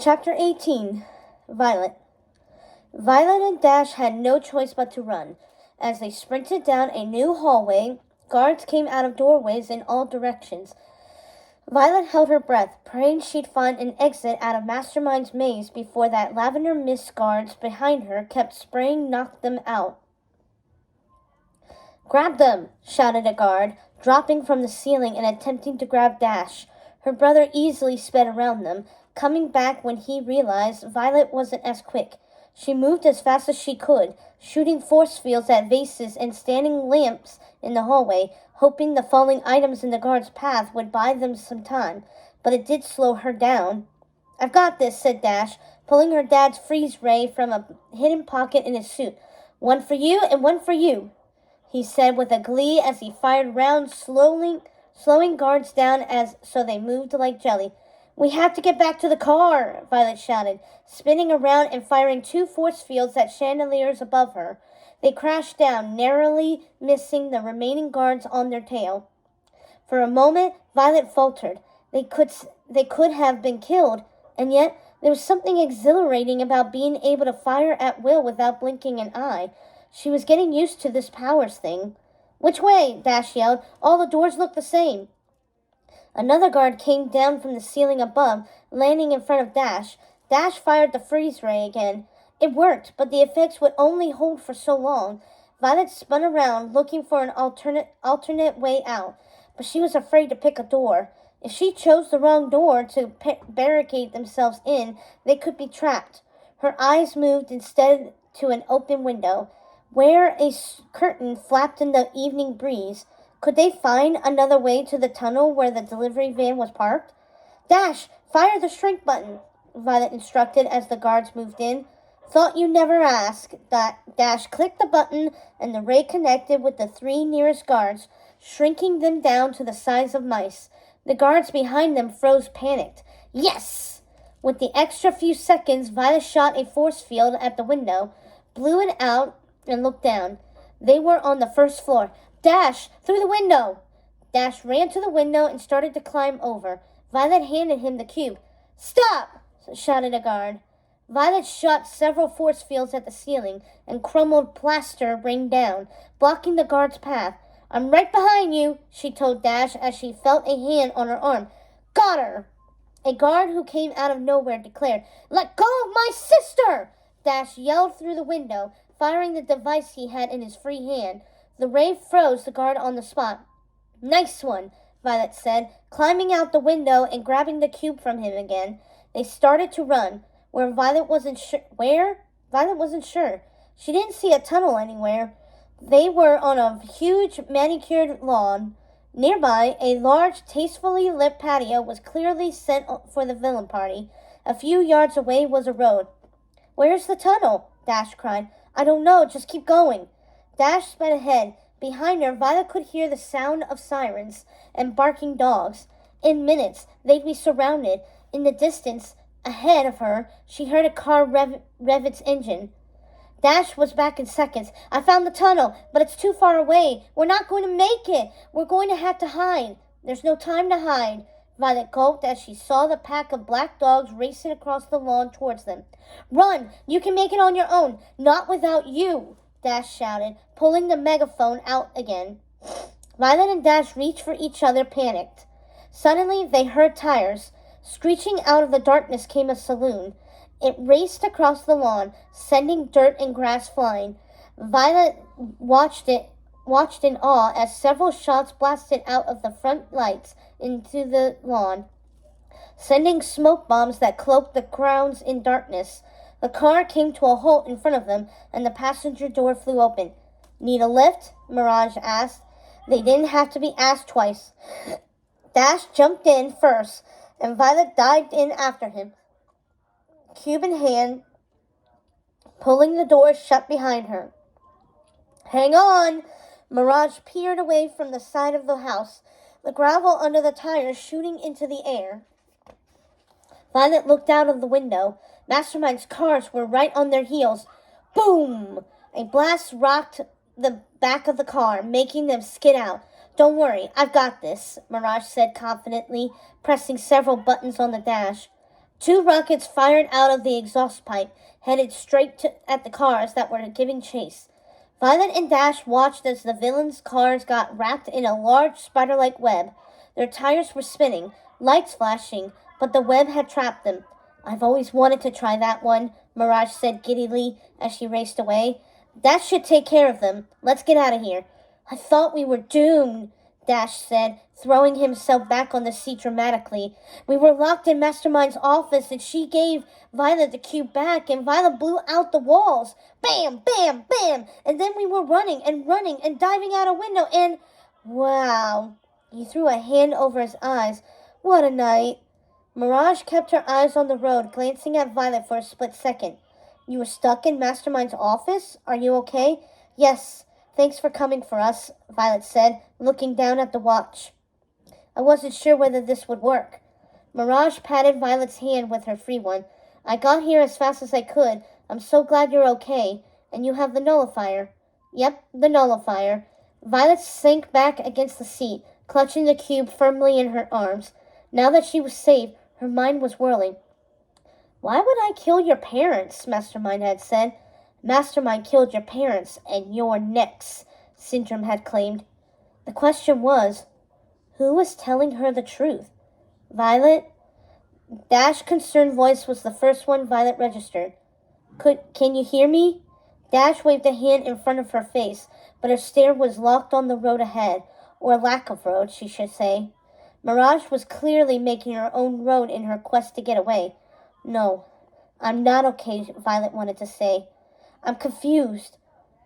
Chapter 18. Violet. Violet and Dash had no choice but to run. As they sprinted down a new hallway, guards came out of doorways in all directions. Violet held her breath, praying she'd find an exit out of Mastermind's maze before that lavender mist guards behind her kept spraying knocked them out. "Grab them!" shouted a guard, dropping from the ceiling and attempting to grab Dash. Her brother easily sped around them, coming back when he realized Violet wasn't as quick. She moved as fast as she could, shooting force fields at vases and standing lamps in the hallway, hoping the falling items in the guard's path would buy them some time, but it did slow her down. "I've got this," said Dash, pulling her dad's freeze ray from a hidden pocket in his suit. "One for you and one for you," he said with a glee as he fired rounds, slowing guards down so they moved like jelly. "We have to get back to the car," Violet shouted, spinning around and firing two force fields at chandeliers above her. They crashed down, narrowly missing the remaining guards on their tail. For a moment, Violet faltered. They could have been killed, and yet there was something exhilarating about being able to fire at will without blinking an eye. She was getting used to this powers thing. "Which way?" Dash yelled. "All the doors look the same." Another guard came down from the ceiling above, landing in front of Dash. Dash fired the freeze ray again. It worked, but the effects would only hold for so long. Violet spun around, looking for an alternate way out, but she was afraid to pick a door. If she chose the wrong door to barricade themselves in, they could be trapped. Her eyes moved instead to an open window, where a curtain flapped in the evening breeze. Could they find another way to the tunnel where the delivery van was parked? "Dash, fire the shrink button," Violet instructed as the guards moved in. "Thought you'd never ask." Dash clicked the button and the ray connected with the three nearest guards, shrinking them down to the size of mice. The guards behind them froze, panicked. "Yes!" With the extra few seconds, Violet shot a force field at the window, blew it out, and looked down. They were on the first floor. "Dash, through the window!" Dash ran to the window and started to climb over. Violet handed him the cube. "Stop!" shouted a guard. Violet shot several force fields at the ceiling, and crumbled plaster rained down, blocking the guard's path. "I'm right behind you," she told Dash as she felt a hand on her arm. "Got her!" A guard who came out of nowhere declared, "Let go of my sister!" Dash yelled through the window, firing the device he had in his free hand. The ray froze the guard on the spot. "Nice one," Violet said, climbing out the window and grabbing the cube from him again. They started to run. Violet wasn't sure. She didn't see a tunnel anywhere. They were on a huge manicured lawn. Nearby, a large, tastefully lit patio was clearly set for the villain party. A few yards away was a road. "Where's the tunnel?" Dash cried. "I don't know. Just keep going." Dash sped ahead. Behind her, Violet could hear the sound of sirens and barking dogs. In minutes, they'd be surrounded. In the distance, ahead of her, she heard a car rev its engine. Dash was back in seconds. "I found the tunnel, but it's too far away. We're not going to make it. We're going to have to hide." "There's no time to hide." Violet gulped as she saw the pack of black dogs racing across the lawn towards them. "Run! You can make it on your own. Not without you," Dash shouted, pulling the megaphone out again. Violet and Dash reached for each other, panicked. Suddenly, they heard tires. Screeching out of the darkness came a saloon. It raced across the lawn, sending dirt and grass flying. Violet watched in awe as several shots blasted out of the front lights into the lawn, sending smoke bombs that cloaked the grounds in darkness. The car came to a halt in front of them, and the passenger door flew open. "Need a lift?" Mirage asked. They didn't have to be asked twice. Dash jumped in first, and Violet dived in after him, cube in hand, pulling the door shut behind her. "Hang on!" Mirage peered away from the side of the house, the gravel under the tires shooting into the air. Violet looked out of the window. Mastermind's cars were right on their heels. Boom! A blast rocked the back of the car, making them skid out. "Don't worry, I've got this," Mirage said confidently, pressing several buttons on the dash. Two rockets fired out of the exhaust pipe, headed straight at the cars that were giving chase. Violet and Dash watched as the villains' cars got wrapped in a large spider-like web. Their tires were spinning, lights flashing, but the web had trapped them. "I've always wanted to try that one," Mirage said giddily as she raced away. "That should take care of them. Let's get out of here." "I thought we were doomed," Dash said, throwing himself back on the seat dramatically. "We were locked in Mastermind's office, and she gave Violet the cube back, and Violet blew out the walls. Bam, bam, bam! And then we were running and diving out a window, and—" "Wow." He threw a hand over his eyes. "What a night." Mirage kept her eyes on the road, glancing at Violet for a split second. "You were stuck in Mastermind's office? Are you okay?" "Yes. Thanks for coming for us," Violet said, looking down at the watch. "I wasn't sure whether this would work." Mirage patted Violet's hand with her free one. "I got here as fast as I could. I'm so glad you're okay. And you have the nullifier." "Yep, the nullifier." Violet sank back against the seat, clutching the cube firmly in her arms. Now that she was safe, her mind was whirling. "Why would I kill your parents?" Mastermind had said. "Mastermind killed your parents, and you're next," Syndrome had claimed. The question was, who was telling her the truth? Violet? Dash's concerned voice was the first one Violet registered. "Can you hear me?" Dash waved a hand in front of her face, but her stare was locked on the road ahead, or lack of road, she should say. Mirage was clearly making her own road in her quest to get away. "No, I'm not okay," Violet wanted to say. "I'm confused.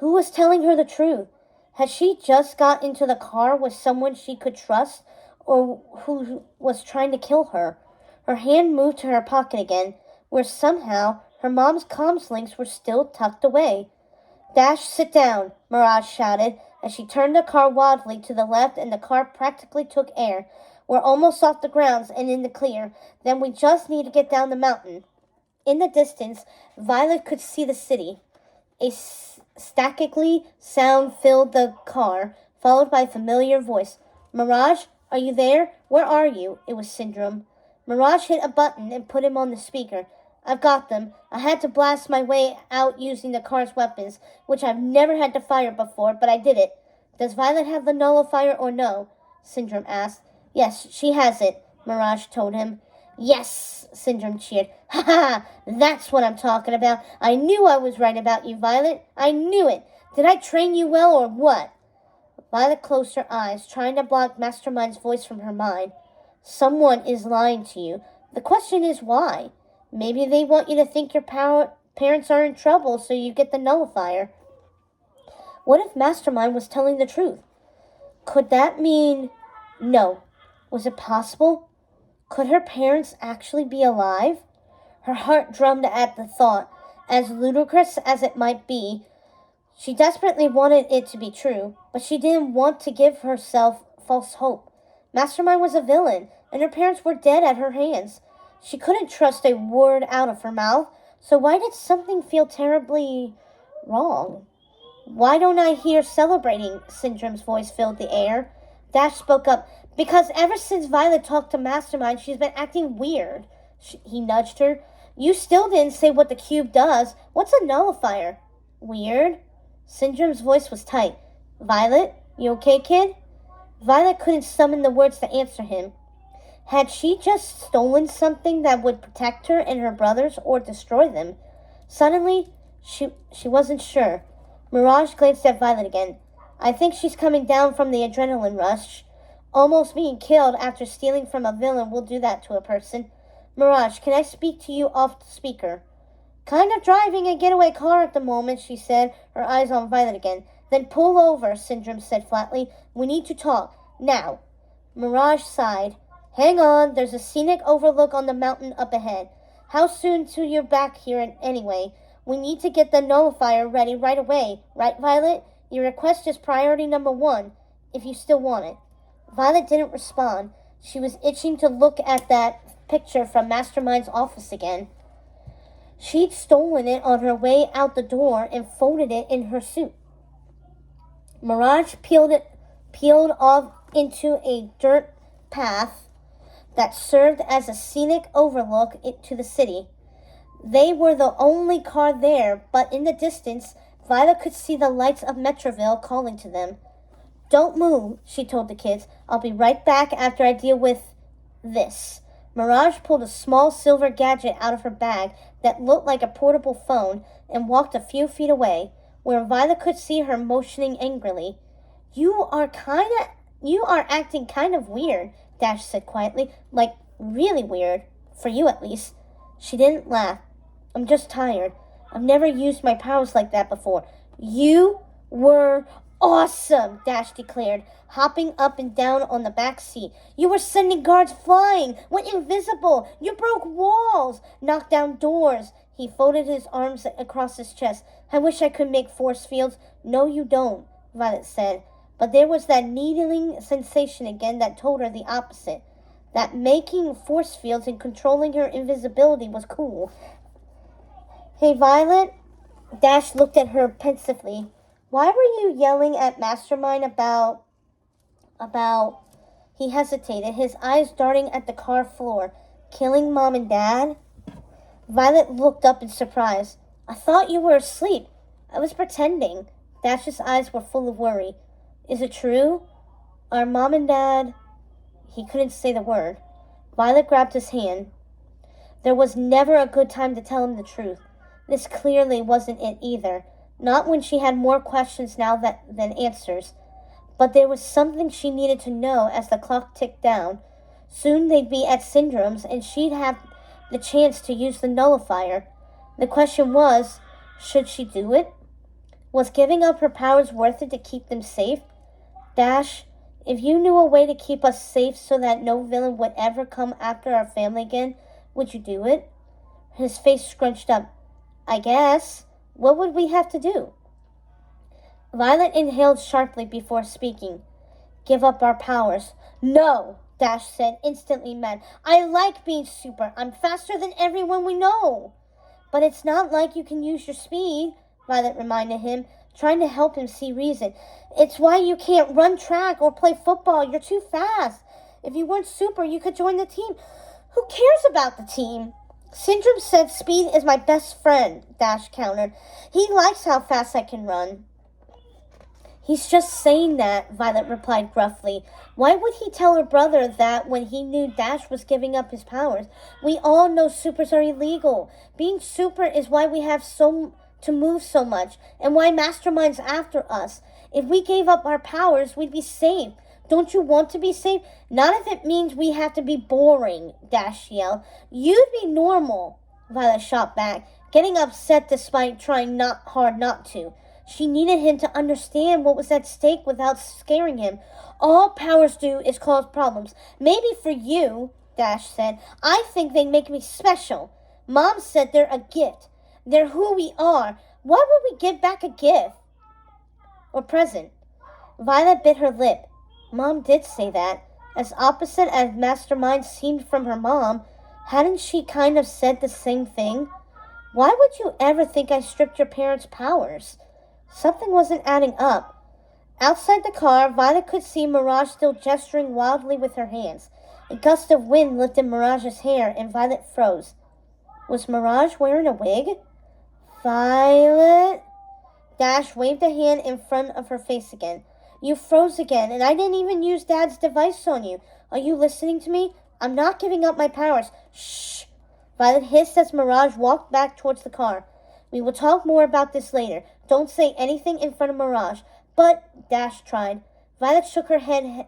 Who was telling her the truth? Had she just got into the car with someone she could trust, or who was trying to kill her?" Her hand moved to her pocket again, where somehow her mom's comms links were still tucked away. "Dash, sit down," Mirage shouted, as she turned the car wildly to the left and the car practically took air. "We're almost off the grounds and in the clear. Then we just need to get down the mountain." In the distance, Violet could see the city. A staticky sound filled the car, followed by a familiar voice. "Mirage, are you there? Where are you?" It was Syndrome. Mirage hit a button and put him on the speaker. "I've got them. I had to blast my way out using the car's weapons, which I've never had to fire before, but I did it." "Does Violet have the nullifier or no?" Syndrome asked. "Yes, she has it," Mirage told him. "Yes!" Syndrome cheered. "Ha ha! That's what I'm talking about. I knew I was right about you, Violet. I knew it. Did I train you well or what?" Violet closed her eyes, trying to block Mastermind's voice from her mind. "Someone is lying to you. The question is why? Maybe they want you to think your parents are in trouble so you get the nullifier. What if Mastermind was telling the truth? Could that mean... No. Was it possible? Could her parents actually be alive? Her heart drummed at the thought. As ludicrous as it might be, she desperately wanted it to be true, but she didn't want to give herself false hope. Mastermind was a villain, and her parents were dead at her hands. She couldn't trust a word out of her mouth, so why did something feel terribly wrong? "Why don't I hear celebrating?" Syndrome's voice filled the air. Dash spoke up. "Because ever since Violet talked to Mastermind, she's been acting weird." He nudged her. "You still didn't say what the cube does. What's a nullifier?" "Weird?" Syndrome's voice was tight. "Violet, you okay, kid?" Violet couldn't summon the words to answer him. Had she just stolen something that would protect her and her brothers or destroy them? Suddenly, she wasn't sure. Mirage glanced at Violet again. "I think she's coming down from the adrenaline rush. Almost being killed after stealing from a villain will do that to a person. Mirage, can I speak to you off the speaker?" "Kind of driving a getaway car at the moment," she said, her eyes on Violet again. "Then pull over," Syndrome said flatly. "We need to talk. Now." Mirage sighed. "Hang on, there's a scenic overlook on the mountain up ahead. How soon till you're back here anyway? We need to get the nullifier ready right away. Right, Violet? Your request is priority number 1, if you still want it." Violet didn't respond. She was itching to look at that picture from Mastermind's office again. She'd stolen it on her way out the door and folded it in her suit. Mirage peeled off into a dirt path that served as a scenic overlook to the city. They were the only car there, but in the distance, Violet could see the lights of Metroville calling to them. "Don't move," she told the kids. "I'll be right back after I deal with this." Mirage pulled a small silver gadget out of her bag that looked like a portable phone and walked a few feet away, where Violet could see her motioning angrily. You are acting kind of weird," Dash said quietly. "Like, really weird. For you, at least." She didn't laugh. "I'm just tired. I've never used my powers like that before." "You were awesome," Dash declared, hopping up and down on the back seat. "You were sending guards flying, went invisible, you broke walls, knocked down doors." He folded his arms across his chest. "I wish I could make force fields." "No, you don't," Violet said. But there was that needling sensation again that told her the opposite. That making force fields and controlling her invisibility was cool. "Hey, Violet," Dash looked at her pensively. "Why were you yelling at Mastermind about... He hesitated, his eyes darting at the car floor. "Killing Mom and Dad?" Violet looked up in surprise. "I thought you were asleep." "I was pretending." Dash's eyes were full of worry. "Is it true? Are Mom and Dad..." He couldn't say the word. Violet grabbed his hand. There was never a good time to tell him the truth. This clearly wasn't it either. Not when she had more questions now than answers. But there was something she needed to know as the clock ticked down. Soon they'd be at Syndrome's and she'd have the chance to use the nullifier. The question was, should she do it? Was giving up her powers worth it to keep them safe? "Dash, if you knew a way to keep us safe so that no villain would ever come after our family again, would you do it?" His face scrunched up. "I guess. What would we have to do?" Violet inhaled sharply before speaking. "Give up our powers." "No," Dash said, instantly mad. "I like being super. I'm faster than everyone we know." "But it's not like you can use your speed," Violet reminded him, trying to help him see reason. "It's why you can't run track or play football. You're too fast. If you weren't super, you could join the team." "Who cares about the team?" "Syndrome said speed is my best friend," Dash countered. "He likes how fast I can run." "He's just saying that," Violet replied gruffly. Why would he tell her brother that when he knew Dash was giving up his powers? We all know supers are illegal. Being super is why we have to move so much, and why Mastermind's after us. If we gave up our powers, we'd be safe. Don't you want to be safe? Not if it means we have to be boring, Dash yelled. You'd be normal, Violet shot back, getting upset despite trying hard not to. She needed him to understand what was at stake without scaring him. All powers do is cause problems. Maybe for you, Dash said. I think they make me special. Mom said they're a gift. They're who we are. Why would we give back a gift? Or present? Violet bit her lip. Mom did say that. As opposite as Mastermind seemed from her mom, hadn't she kind of said the same thing? Why would you ever think I stripped your parents' powers? Something wasn't adding up. Outside the car, Violet could see Mirage still gesturing wildly with her hands. A gust of wind lifted Mirage's hair, and Violet froze. Was Mirage wearing a wig? Violet? Dash waved a hand in front of her face again. You froze again, and I didn't even use Dad's device on you. Are you listening to me? I'm not giving up my powers. Shh! Violet hissed as Mirage walked back towards the car. We will talk more about this later. Don't say anything in front of Mirage. But, Dash tried. Violet shook her head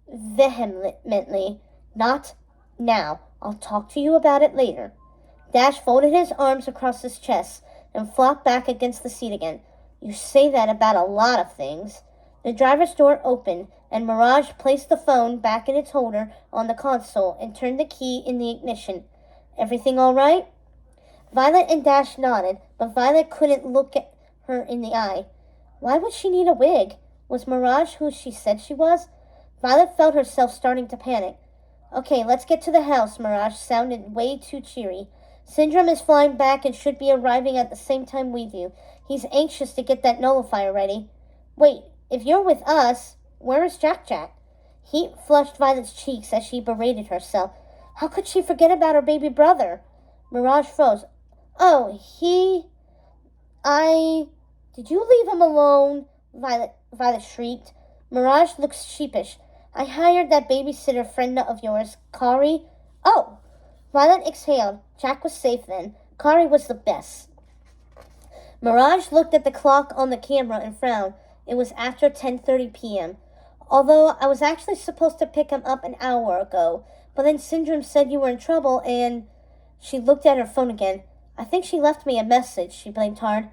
vehemently. Not now. I'll talk to you about it later. Dash folded his arms across his chest and flopped back against the seat again. You say that about a lot of things. The driver's door opened, and Mirage placed the phone back in its holder on the console and turned the key in the ignition. Everything all right? Violet and Dash nodded, but Violet couldn't look at her in the eye. Why would she need a wig? Was Mirage who she said she was? Violet felt herself starting to panic. Okay, let's get to the house, Mirage sounded way too cheery. Syndrome is flying back and should be arriving at the same time we do. He's anxious to get that nullifier ready. Wait, if you're with us, where is Jack? Heat flushed Violet's cheeks as she berated herself. How could she forget about her baby brother? Mirage froze. Oh, Did you leave him alone? Violet shrieked. Mirage looked sheepish. I hired that babysitter friend of yours, Kari. Oh! Violet exhaled. Jack was safe then. Kari was the best. Mirage looked at the clock on the camera and frowned. It was after 10:30 p.m. Although I was actually supposed to pick him up an hour ago. But then Syndrome said you were in trouble and... She looked at her phone again. I think she left me a message, she blinked hard.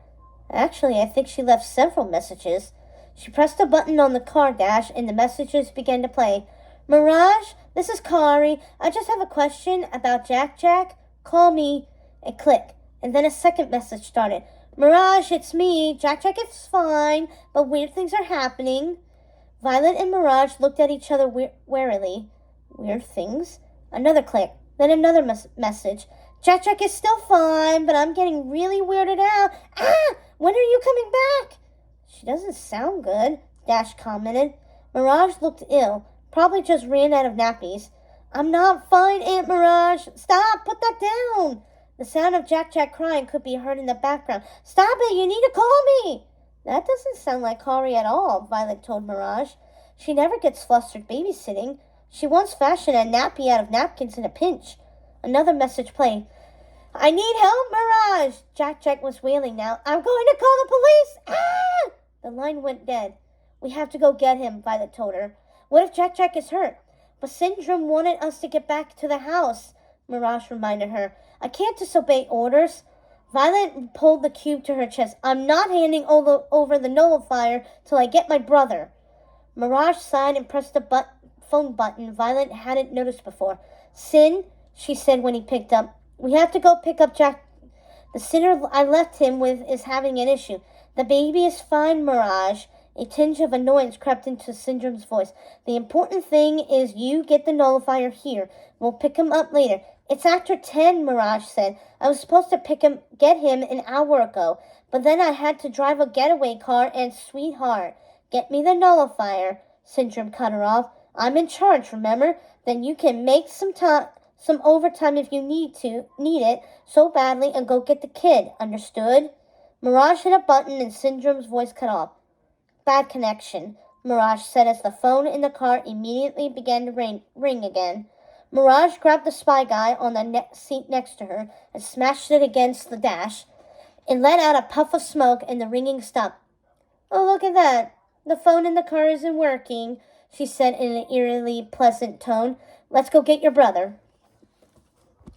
Actually, I think she left several messages. She pressed a button on the car dash and the messages began to play. Mirage, this is Kari. I just have a question about Jack. Call me. A click. And then a second message started. Mirage, it's me. Jack is fine, but weird things are happening. Violet and Mirage looked at each other warily. Weird things? Another click. Then another message. Jack is still fine, but I'm getting really weirded out. Ah! When are you coming back? She doesn't sound good, Dash commented. Mirage looked ill. Probably just ran out of nappies. I'm not fine, Aunt Mirage. Stop! Put that down! The sound of Jack crying could be heard in the background. Stop it! You need to call me! That doesn't sound like Kari at all, Violet told Mirage. She never gets flustered babysitting. She once fashioned a nappy out of napkins in a pinch. Another message played. I need help, Mirage! Jack was wailing now. I'm going to call the police! Ah! The line went dead. We have to go get him, Violet told her. What if Jack is hurt? But Syndrome wanted us to get back to the house, Mirage reminded her. I can't disobey orders. Violet pulled the cube to her chest. I'm not handing over the nullifier till I get my brother. Mirage sighed and pressed the phone button Violet hadn't noticed before. Sin, she said when he picked up. We have to go pick up Jack. The sitter I left him with is having an issue. The baby is fine, Mirage. A tinge of annoyance crept into Syndrome's voice. The important thing is you get the nullifier here. We'll pick him up later. It's after 10, Mirage said. I was supposed to get him an hour ago, but then I had to drive a getaway car and sweetheart, get me the nullifier. Syndrome cut her off. I'm in charge, remember? Then you can make some overtime if you need it so badly and go get the kid, understood? Mirage hit a button and Syndrome's voice cut off. Bad connection, Mirage said as the phone in the car immediately began to ring again. Mirage grabbed the spy guy on the seat next to her and smashed it against the dash. It let out a puff of smoke and the ringing stopped. Oh, look at that. The phone in the car isn't working, she said in an eerily pleasant tone. Let's go get your brother.